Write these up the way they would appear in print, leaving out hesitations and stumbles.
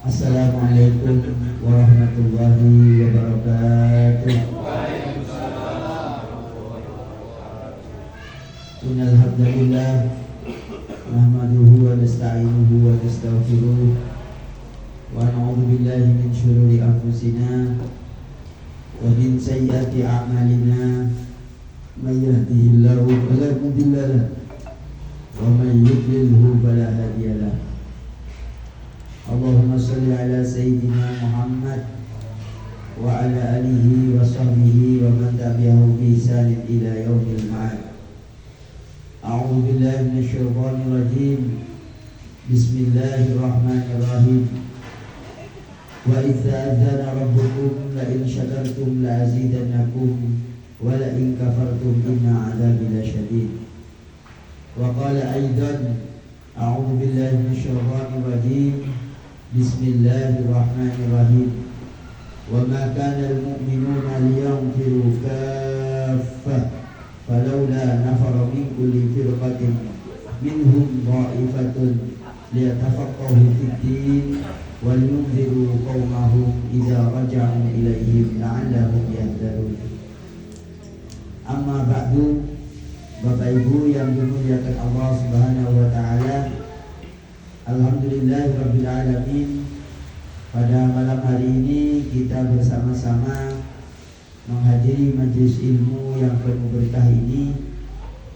Assalamualaikum warahmatullahi wabarakatuh. Innal hamdalillah nahmaduhu wa nasta'inuhu wa nastaghfiruh wa na'udzu billahi min shururi anfusina wa min sayyiati a'malina. May yahdihillahu fala mudilla lahu wa may yudlilhu fala hadiya lahu. Allahumma shalli ala sayyidina Muhammad wa ala alihi wa sahbihi wa man tabi'ahu bi ihsanin ila yaumil ma'ad. A'udzu billahi minasy syaithanir rajim. Bismillahirrahmanirrahim. Wa idza adzana rabbukum la in syakartum la azidannakum wa la in kafartum inna 'adzabi lasyadid. Wa qala aidan a'udzu billahi minasy syaithanir rajim. Bismillahirrahmanirrahim. Wa ma kana al-mu'minuna liyanfiru kaffah falawla nafara min kulli firqatin minhum dha'ifatun liyatafaqahu fid-din wa liyunziru qaumahum idza raja'u ilaihim la'allahum yahtadun. Amma ba'du. Bapak Ibu yang dimuliakan Allah Subhanahu wa taala, alhamdulillahirabbil alamin. Pada malam hari ini kita bersama-sama menghadiri majelis ilmu yang penuh berkah ini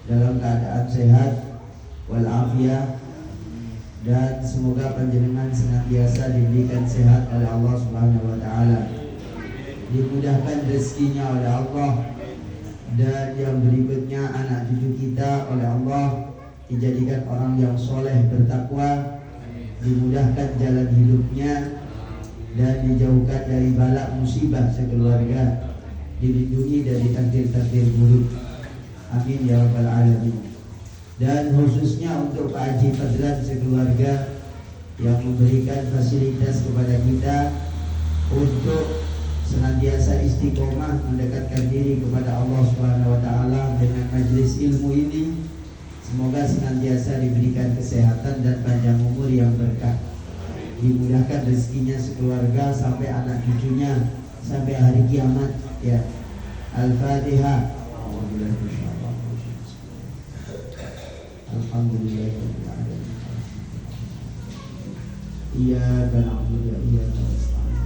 dalam keadaan sehat walafiat, dan semoga panjenengan senantiasa diberikan sehat oleh Allah Subhanahu wa taala, dimudahkan rezekinya oleh Allah, dan yang berikutnya anak cucu kita oleh Allah dijadikan orang yang soleh bertakwa, dimudahkan jalan hidupnya, dan dijauhkan dari bala musibah sekeluarga, dilindungi dari takdir-takdir buruk. Amin ya rabbal alamin. Dan khususnya untuk Pak Haji Fadlan sekeluarga yang memberikan fasilitas kepada kita untuk senantiasa istiqomah mendekatkan diri kepada Allah Subhanahu wa taala dengan majelis ilmu ini. Semoga senantiasa diberikan kesehatan dan panjang umur yang berkah, dimudahkan rezekinya sekeluarga sampai anak cucunya sampai hari kiamat ya. Al-Fatihah. Alhamdulillahirabbil alamin. Iyyaka na'budu wa iyyaka nasta'in.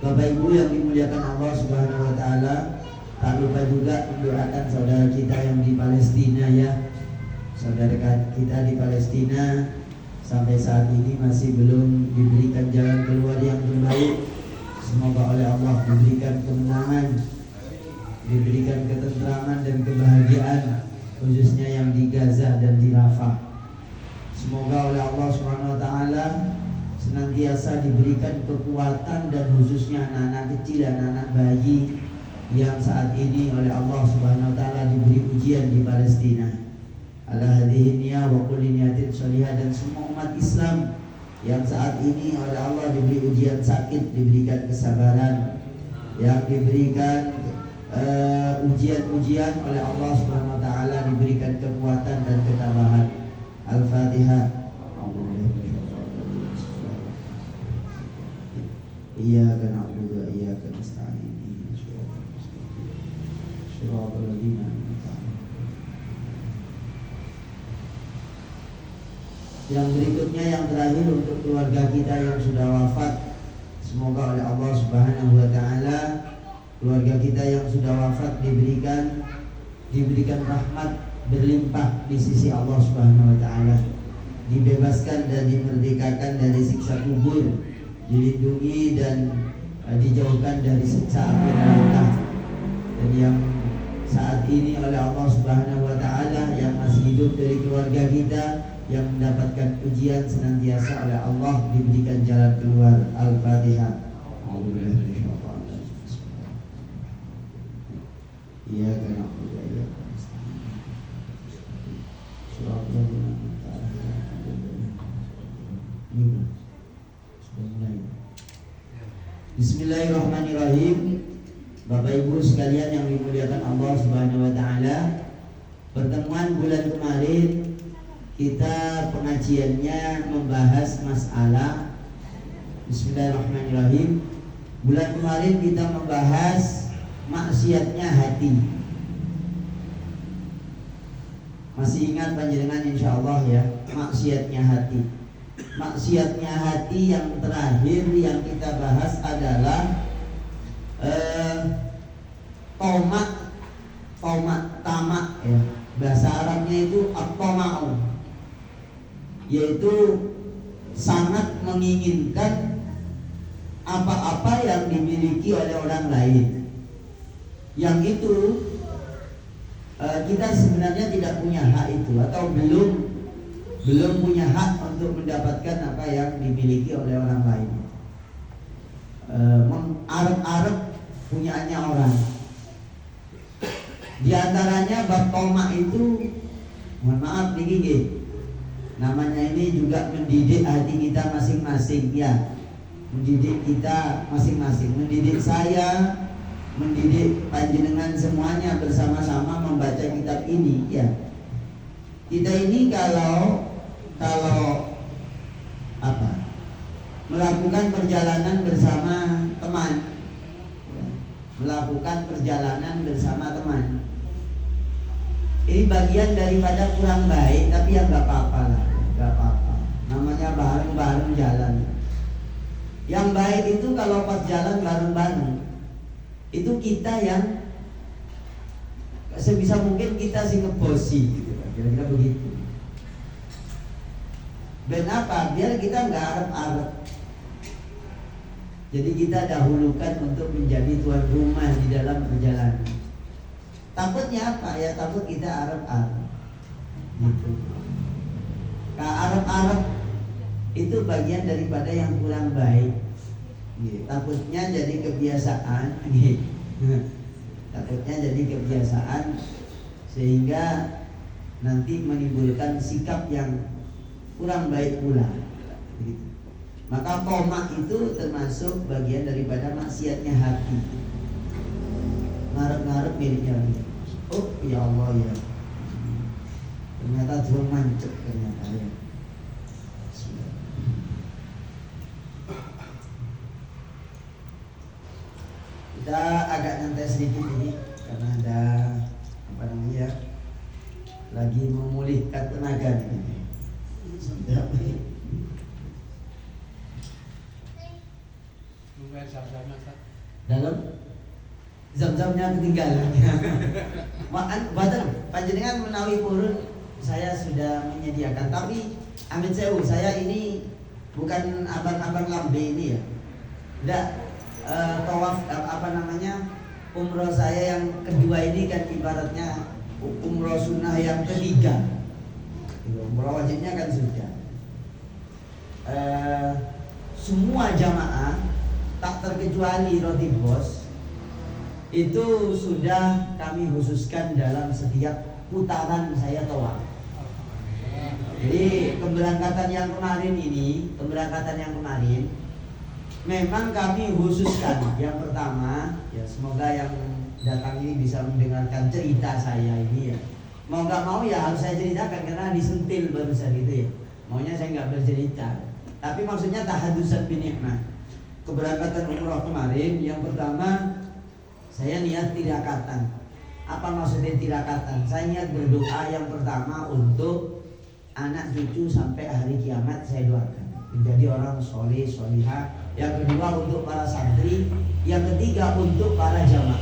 Bapak Ibu yang dimuliakan Allah Subhanahu wa taala, tak lupa juga mendoakan saudara kita yang di Palestina ya. Saudara kita di Palestina sampai saat ini masih belum diberikan jalan keluar yang terbaik. Semoga oleh Allah diberikan kemenangan, diberikan ketentraman dan kebahagiaan, khususnya yang di Gaza dan di Rafah. Semoga oleh Allah Subhanahu wa taala senantiasa diberikan kekuatan, dan khususnya anak-anak kecil dan anak bayi yang saat ini oleh Allah Subhanahu wa taala diberi ujian di Palestina. Ala hadhihi niyya wa kulli niyatin shalihah, dan semua umat Islam yang saat ini oleh Allah diberi ujian sakit diberikan kesabaran, yang diberikan ujian-ujian oleh Allah Subhanahu wa taala diberikan kekuatan dan ketabahan. Al-Fatihah. Iyyaka na'budu wa iyyaka nasta'in. Shiratal ladzina an'amta 'alaihim. Yang berikutnya, yang terakhir, untuk keluarga kita yang sudah wafat, semoga oleh Allah Subhanahu wa taala keluarga kita yang sudah wafat diberikan rahmat berlimpah di sisi Allah Subhanahu wa taala, dibebaskan dan dimerdekakan dari siksa kubur, dilindungi dan dijauhkan dari siksa api neraka. Dan yang saat ini oleh Allah Subhanahu wa taala yang masih hidup dari keluarga kita yang mendapatkan ujian senantiasa oleh Allah diberikan jalan keluar. Al-Fatihah. Iyyaka na'budu wa iyyaka nasta'in. Shiratal ladzina an'amta 'alaihim. Sudah mulai. Bismillahirrahmanirrahim. Bapak Ibu sekalian yang dimuliakan Allah Subhanahu wa taala, Pertemuan bulan kemarin kita pengajiannya membahas masalah Bismillahirrahmanirrahim. Bulan kemarin kita membahas maksiatnya hati. Masih ingat panjenengan insyaallah ya, maksiatnya hati. Maksiatnya hati yang terakhir yang kita bahas adalah tamak ya. Bahasa Arabnya itu at-tama'u, yaitu sangat menginginkan apa-apa yang dimiliki oleh orang lain. Yang itu kita sebenarnya tidak punya hak itu, atau belum punya hak untuk mendapatkan apa yang dimiliki oleh orang lain. Mengarep-arep punyaannya orang. Di antaranya bab tamak itu, mohon maaf nih, namanya ini juga mendidik hati kita masing-masing ya. Mendidik kita masing-masing, mendidik saya, mendidik panjenengan semuanya bersama-sama membaca kitab ini ya. Kita ini kalau melakukan perjalanan bersama teman ya, melakukan perjalanan bersama teman, ini bagian daripada kurang baik, tapi ya nggak apa-apa lah, nggak apa-apa. Namanya bareng-bareng jalan. Yang baik itu kalau pas jalan bareng-bareng, itu kita yang sebisa mungkin kita sih ngebosi gitu, kira-kira begitu. Dan apa? Biar kita nggak arep-arep. Jadi kita dahulukan untuk menjadi tuan rumah di dalam perjalanan. Takutnya apa ya? Takut kita arep-arep gitu. Arep-arep itu bagian daripada yang kurang baik. Takutnya jadi kebiasaan. Takutnya jadi kebiasaan sehingga nanti menimbulkan sikap yang kurang baik pula. Maka tamak itu termasuk bagian daripada maksiatnya hati. Ngarep-ngarep miliknya. Oh ya Allah ya, ternyata belum mancep ternyata ya. Kita agak nyantai sedikit ini karena ada apa namanya, lagi memulihkan tenaga nih. Dalam zam-zamnya ketinggalan. Badan panjenengan menawi purun saya sudah menyediakan, tapi amin sewu, saya ini bukan abang-abang lambe ini ya. Tidak tawaf umroh saya yang kedua ini kan ibaratnya umroh sunnah yang ketiga. Umroh wajibnya kan sudah. Semua jamaah tak terkecuali roti bos itu sudah kami khususkan dalam setiap putaran saya tawaf. Jadi keberangkatan yang kemarin memang kami khususkan. Yang pertama ya, semoga yang datang ini bisa mendengarkan cerita saya ini ya. Mau nggak mau ya harus saya ceritakan karena disentil barusan itu ya. Maunya saya nggak bercerita, tapi maksudnya tahadusan binikmah. Keberangkatan umroh kemarin yang pertama saya niat tirakatan. Apa maksudnya tirakatan? Saya niat berdoa yang pertama untuk anak cucu sampai hari kiamat, saya doakan menjadi orang soleh solihah. Yang kedua untuk para santri, yang ketiga untuk para jamaah.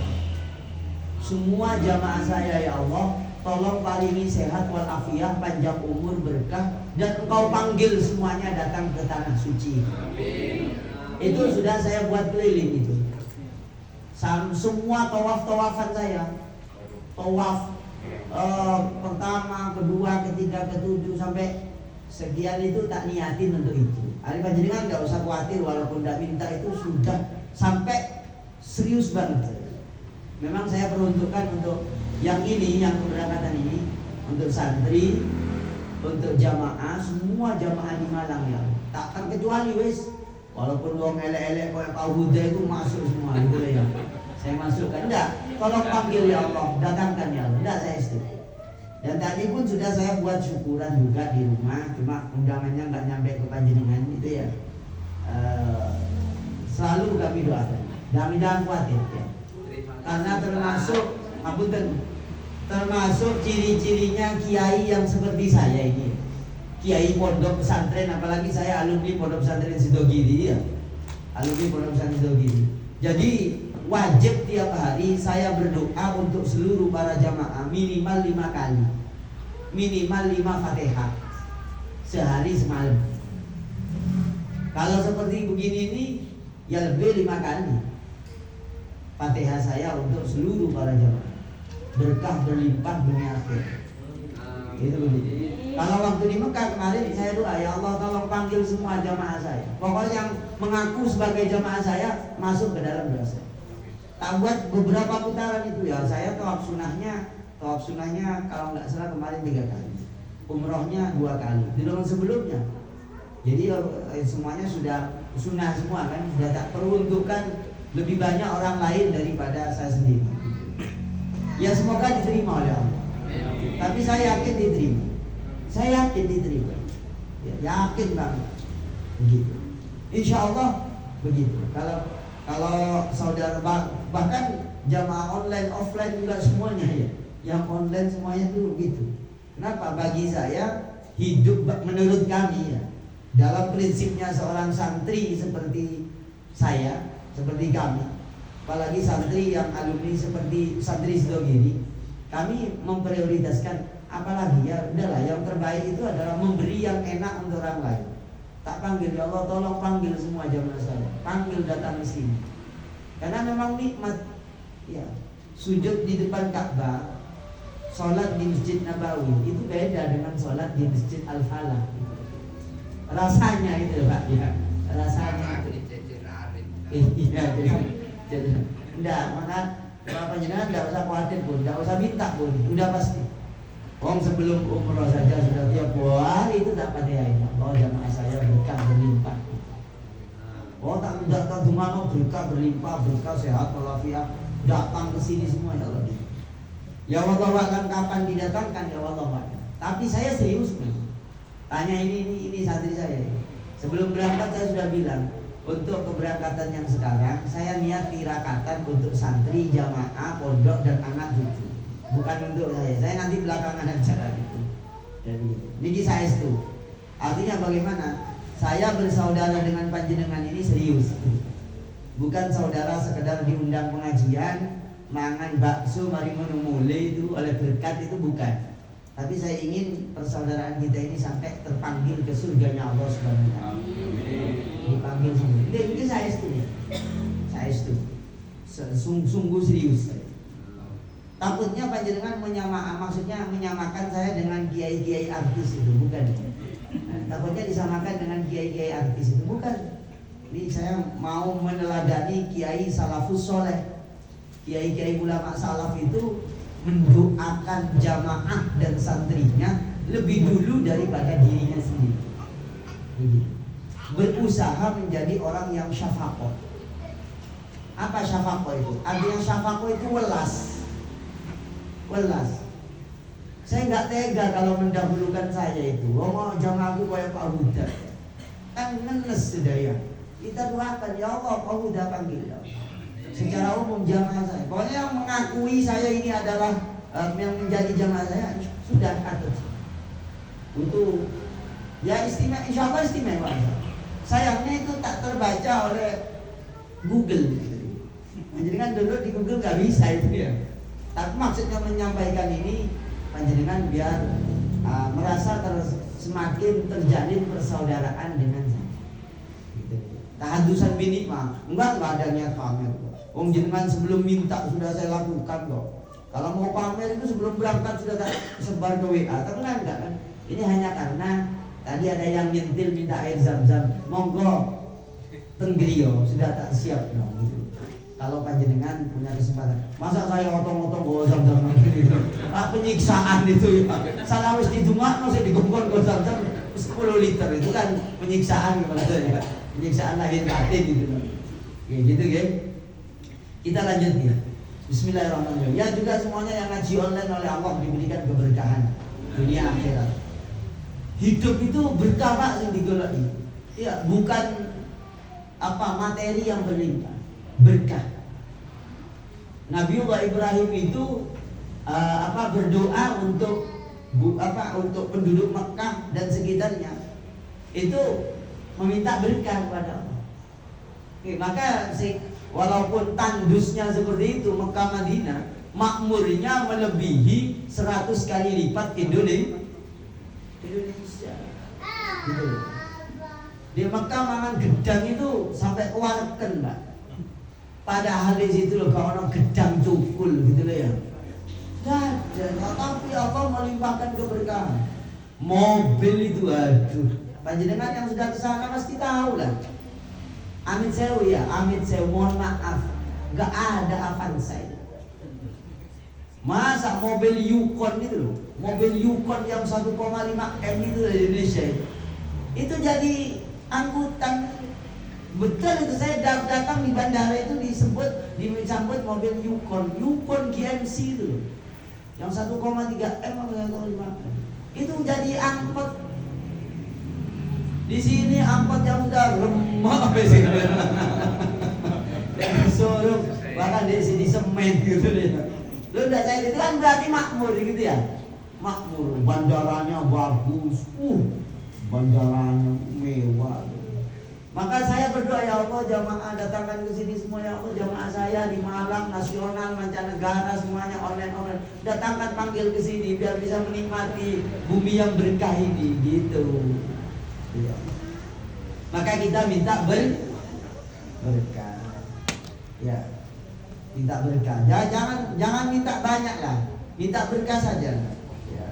Semua jamaah saya ya Allah, tolong paringi sehat walafiat, panjang umur, berkah, dan Engkau panggil semuanya datang ke tanah suci. Amin. Itu sudah saya buat keliling itu. Semua tawaf-tawafan saya, tawaf pertama, kedua, ketiga, ketujuh sampai sekian itu tak niatin untuk itu. Hari panjenengan nggak usah khawatir, walaupun tidak minta itu sudah sampai serius banget. Memang saya peruntukkan untuk yang ini, yang keberangkatan ini, untuk santri, untuk jamaah, semua jamaah di Malang ya. Tak terkecuali wis. Walaupun wong elek-elek kayak Pak Huda itu masuk semua gitu ya. Saya masukkan enggak. Tolong panggil ya Allah, datangkan ya Allah. Enggak saya setuju. Dan tadi pun sudah saya buat syukuran juga di rumah, cuma undangannya nggak nyampe ke panjenengan itu ya. Selalu kami doakan, jangan khawatir ya. Karena termasuk ciri-cirinya kiai yang seperti saya ini, kiai pondok pesantren, apalagi saya alumni pondok pesantren Sidogiri ya, alumni pondok pesantren Sidogiri. Jadi wajib tiap hari saya berdoa untuk seluruh para jamaah minimal 5 kali, minimal 5 Fatihah sehari semalam. Kalau seperti begini ini ya lebih 5 kali Fatihah saya untuk seluruh para jamaah, berkah berlimpah dunia akhirat. Itu begitu. Kalau waktu di Mekah kemarin saya doa, ya Allah tolong panggil semua jamaah saya. Pokoknya yang mengaku sebagai jamaah saya masuk ke dalam doa saya. Tak buat beberapa putaran itu ya. Saya tawaf sunahnya kalau nggak salah kemarin 3 kali, umrohnya 2 kali di tahun sebelumnya. Jadi semuanya sudah sunnah semua kan, sudah tak peruntukkan lebih banyak orang lain daripada saya sendiri. Ya semoga diterima oleh Allah. Tapi saya yakin diterima. Saya yakin diterima. Ya, yakin banget. Begitu. Insya Allah begitu. Kalau saudara bahkan jamaah online offline juga semuanya ya. Yang online semuanya itu begitu. Kenapa? Bagi saya hidup menurut kami ya, dalam prinsipnya seorang santri seperti saya, seperti kami, apalagi santri yang alumni seperti santri Sidogiri, kami memprioritaskan apalagi ya udahlah yang terbaik itu adalah memberi yang enak untuk orang lain. Tak panggil, ya Allah tolong panggil semua jamaah saya, panggil datang ke sini. Karena memang nikmat ya, sujud di depan Ka'bah, sholat di Masjid Nabawi itu beda dengan sholat di Masjid Al-Falah. Rasanya itu Pak ya, rasanya itu. Iya, jadi enggak, maka Bapak jenengan enggak usah khawatir pun, enggak usah minta pun, udah pasti. Om sebelum umroh saja sudah tiap hari itu tak Fatihah. Oh jamaah saya berkah berlimpah. Oh tak cuma berkah berlimpah, berkah sehat walafiat, datang ke sini semua ya Allah. Ya Allah akan kapan didatangkan ya Allah. Tapi saya serius nih. Tanya ini santri saya. Sebelum berangkat saya sudah bilang, untuk keberangkatan yang sekarang saya niat tirakatan untuk santri, jamaah, pondok dan anak cucu. Bukan untuk saya nanti belakangan acara gitu. Jadi ini saya itu. Artinya bagaimana? Saya bersaudara dengan panjenengan ini serius. Bukan saudara sekedar diundang pengajian, mangan bakso mari mulai itu oleh berkat, itu bukan. Tapi saya ingin persaudaraan kita ini sampai terpanggil ke surganya Allah Subhanahu wa taala. Dipanggil semua. Ini saya itu. Saya itu. Sungguh serius. Takutnya panjenengan maksudnya menyamakan saya dengan kiai-kiai artis itu, bukan. Takutnya disamakan dengan kiai-kiai artis itu, bukan. Ini saya mau meneladani kiai salafus soleh. Kiai-kiai ulama salaf itu mendoakan jamaah dan santrinya lebih dulu daripada dirinya sendiri. Berusaha menjadi orang yang syafaqah. Apa syafaqah itu? Artinya syafaqah itu welas. Saya nggak tega kalau mendahulukan saya itu. Oh jangan aku kayak Pak Huda. Kan nenes sudah ya. Kita doakan ya Allah Pak Huda panggil ya. Secara umum jamaah saya. Pokoknya yang mengakui saya ini adalah yang menjadi jamaah saya sudah atur. Untuk ya istimewa, insya Allah istimewa. Sayangnya itu tak terbaca oleh Google. Jadi kan dulu di Google nggak bisa itu ya. Tapi maksudnya menyampaikan ini panjenengan biar merasa semakin terjalin persaudaraan dengan saya. Gitu. Tahadusan bini mah enggak ada niat pamer. Om jenengan sebelum minta sudah saya lakukan kok. Kalau mau pamer itu sebelum berangkat sudah tak sebar ke WA. Tapi kan enggak kan? Ini hanya karena tadi ada yang nyentil minta air zam-zam. Monggo tenggrio sudah tak siap no, gitu. Kalau panjenengan punya kesempatan, masa saya otong-otong bawa zam-zam gitu. Penyiksaan itu ya. Salah wis didungakno saya digongkon go zam-zam 10 liter itu kan penyiksaan maksudnya. Penyiksaan lahir batin gitu. Oke, gitu ya. Kita lanjut ya. Bismillahirrahmanirrahim. Ya juga semuanya yang ngaji online oleh Allah diberikan keberkahan dunia akhirat. Hidup itu berkah Pak yang digolaki. Ya, bukan materi yang berlimpah, berkah. Nabiullah Ibrahim itu berdoa untuk penduduk Mekah dan sekitarnya. Itu meminta berkah kepada Allah. Maka walaupun tandusnya seperti itu, Mekah Madinah makmurnya melebihi 100 kali lipat Indonesia. Gitu. Di Mekah mangan gedang itu sampai keluarkan, Pak. Padahal di situ loh kalau orang gedang cukul gitu loh ya. Tapi apa melimpahkan keberkahan. Mobil itu aduh. Panjenengan yang sudah kesana pasti tahu lah. Amit sewu, mohon maaf, gak ada Avanza. Masa mobil Yukon itu loh, mobil Yukon yang 1,5 M itu dari Indonesia itu jadi angkutan. Betul itu, saya datang di bandara itu disambut mobil Yukon GMC itu loh, yang 1,3 M atau 1,5 M. Itu jadi angkot. Di sini angkot yang udah remuk di sini. Dari showroom, bahkan di sini semen gitu deh. Lu udah saya itu kan berarti makmur gitu ya. Makmur, bandaranya bagus. Bandaranya mewah. Maka saya berdoa, ya Allah, jamaah datangkan ke sini semua, ya Allah, jamaah saya di Malang, nasional, mancanegara, semuanya online. Datangkan, panggil ke sini biar bisa menikmati bumi yang berkah ini gitu. Ya. Maka kita minta berkah. Ya. Minta berkah. Jangan minta banyak lah. Minta berkah saja. Ya.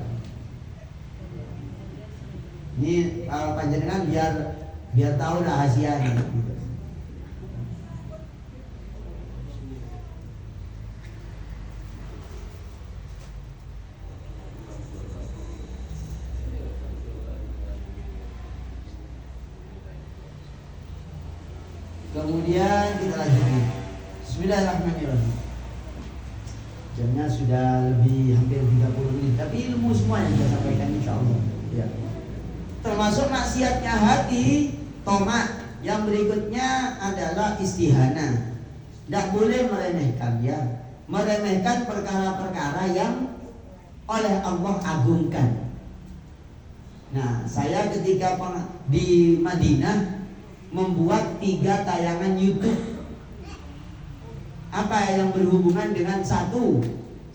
Ini panjenengan biar tahu rahasianya gitu. Kemudian kita lanjutkan. Bismillahirrahmanirrahim. Jamnya sudah lebih hampir 30 menit, tapi ilmu semua yang saya sampaikan insyaallah. Ya. Termasuk maksiatnya hati, tomak. Yang berikutnya adalah istihana. Tidak boleh meremehkan ya. Meremehkan perkara-perkara yang oleh Allah agungkan. Nah, saya ketika di Madinah membuat 3 tayangan YouTube. Apa yang berhubungan dengan satu,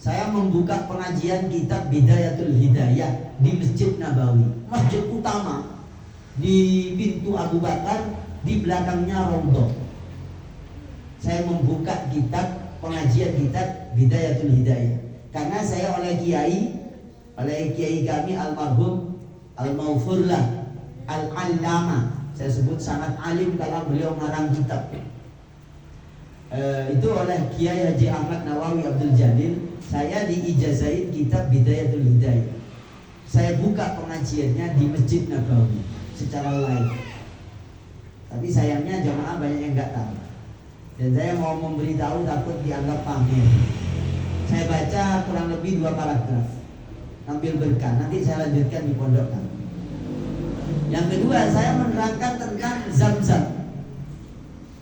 saya membuka pengajian kitab Bidayatul Hidayah di Masjid Nabawi, masjid utama di pintu Abu Bakar, di belakangnya Raudhah. Saya membuka pengajian kitab Bidayatul Hidayah karena saya oleh kiai kami almarhum Al-Maufurlah Al-Allama. Saya sebut sangat alim kalau beliau ngarang kitab. Itu oleh Kiai Haji Ahmad Nawawi Abdul Jalil. Saya diijazahin kitab Bidayatul Hidayah. Saya buka pengajiannya di Masjid Nabawi secara live. Tapi sayangnya jamaah banyak yang nggak tahu. Dan saya mau memberitahu takut dianggap pamer. Saya baca kurang lebih 2 paragraf, ambil berkah. Nanti saya lanjutkan di pondok kami. Yang kedua, saya menerangkan tentang Zam-Zam.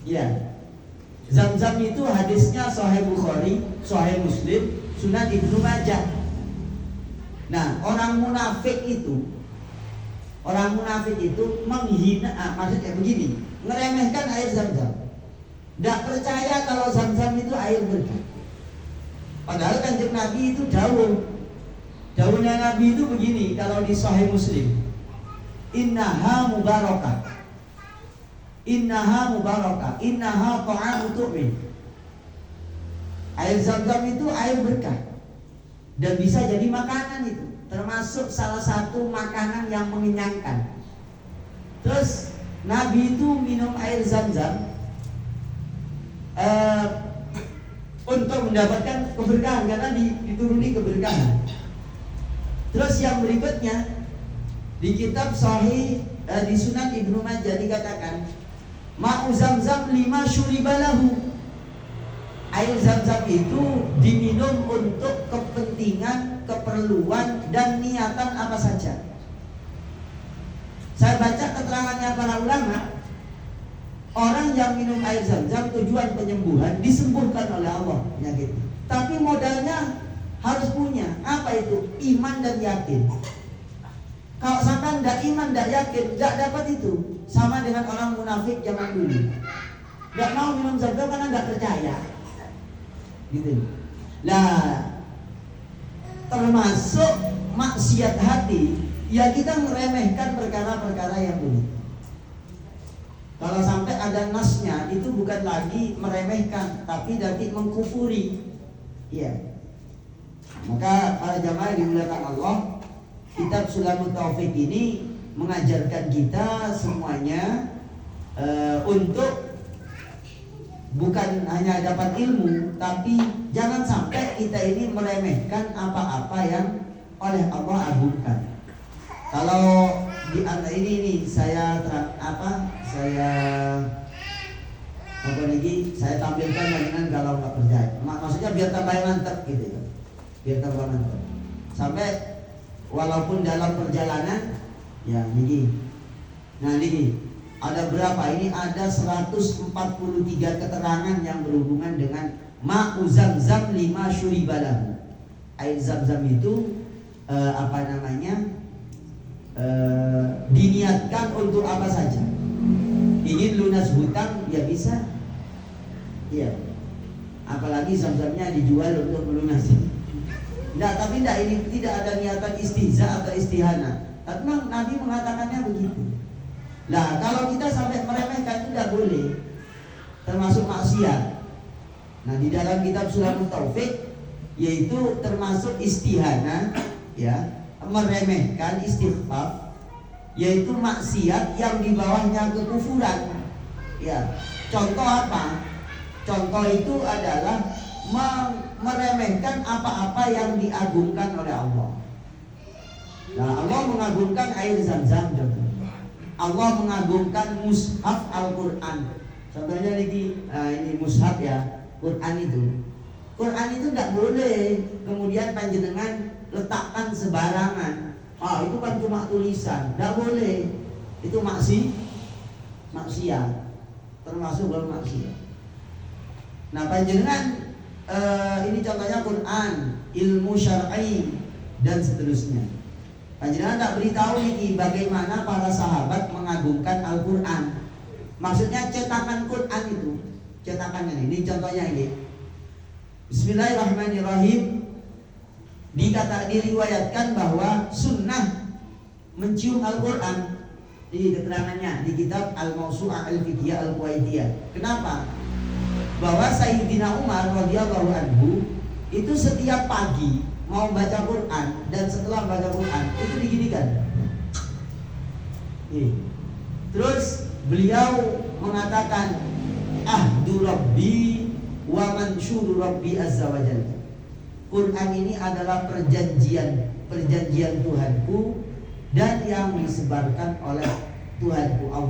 Ya, Zam-Zam itu hadisnya Sahih Bukhari, Sahih Muslim, Sunan Ibnu Majah. Nah, orang munafik itu menghina, maksudnya begini, ngeremehkan air Zam-Zam. Tidak percaya kalau Zam-Zam itu air berkah. Padahal Kanjeng Nabi itu dawuhnya Nabi itu begini, kalau di Sahih Muslim, innaha mubarakah, innaha ta'amu tu'min. Air Zam-Zam itu air berkah dan bisa jadi makanan, itu termasuk salah satu makanan yang mengenyangkan. Terus Nabi itu minum air Zam-Zam untuk mendapatkan keberkahan, karena dituruni keberkahan. Terus yang berikutnya di kitab Sahih di Sunan Ibnu Majah dikatakan ma'u Zam-Zam 5 syuribalahu. Air zam-zam itu diminum untuk kepentingan, keperluan, dan niatan apa saja. Saya baca keterangannya para ulama, orang yang minum air zam-zam tujuan penyembuhan, disembuhkan oleh Allah penyakit. Tapi modalnya harus punya. Apa itu? Iman dan yakin. Kalau sampai tidak iman, tidak yakin, tidak dapat itu. Sama dengan orang munafik zaman dulu, tidak mau minum zam-zam karena tidak percaya. Gitu. Nah, termasuk maksiat hati, ya kita meremehkan perkara-perkara yang begitu. Kalau sampai ada nasnya, itu bukan lagi meremehkan, tapi nanti mengkufuri. Ya. Maka para jamaah dimuliakan Allah, kitab Sulamut Taufik ini mengajarkan kita semuanya untuk bukan hanya dapat ilmu, tapi jangan sampai kita ini meremehkan apa-apa yang oleh Allah agungkan. Kalau di antara ini saya tampilkan dengan kalau nggak percaya. Maksudnya biar tambah mantap gitu ya, biar tambah mantap. Sampai walaupun dalam perjalanan, ya ini, nah ini. Ada berapa? Ini ada 143 keterangan yang berhubungan dengan ma'u zam-zam lima syuribalahu. Air zam-zam itu diniatkan untuk apa saja. Ingin lunas hutang, ya bisa. Iya. Apalagi zam-zamnya dijual untuk melunasi. Tapi ini tidak ada niatan istihza atau istihana. Tapi Nabi mengatakannya begitu. Nah, kalau kita sampai meremehkan itu tidak boleh, termasuk maksiat. Nah, di dalam kitab Sulamut Taufik, yaitu termasuk istihana, ya, meremehkan, istighfar, yaitu maksiat yang di bawahnya kekufuran. Ya, contoh apa? Contoh itu adalah meremehkan apa-apa yang diagungkan oleh Allah. Nah, Allah mengagungkan air zam-zam, Allah mengagungkan mushaf Al-Quran. Contohnya ini mushaf ya, Quran itu. Quran itu tidak boleh kemudian panjenengan letakkan sembarangan. Itu kan cuma tulisan, tidak boleh. Itu maksiat, termasuk dalam maksiat. Nah, panjenengan ini contohnya Quran, ilmu syar'i dan seterusnya. Panjenengan tak beritahu ini bagaimana para sahabat mengagungkan Al-Quran. Maksudnya cetakan Quran itu, cetakannya ini contohnya ini. Bismillahirrahmanirrahim. Diriwayatkan bahwa sunnah mencium Al-Quran di keterangannya di kitab Al-Mawsu'ah Al-Fiqhiyah Al-Kuwaitiyah. Kenapa? Bahwa Sayyidina Umar radhiyallahu anhu itu setiap pagi mau baca Quran dan setelah baca Quran itu diginikan. Terus beliau mengatakan ahdu Rabbi wa mansyuru Rabbi azza wa jalla. Quran ini adalah perjanjian Tuhanku dan yang disebarkan oleh Tuhanku Allah.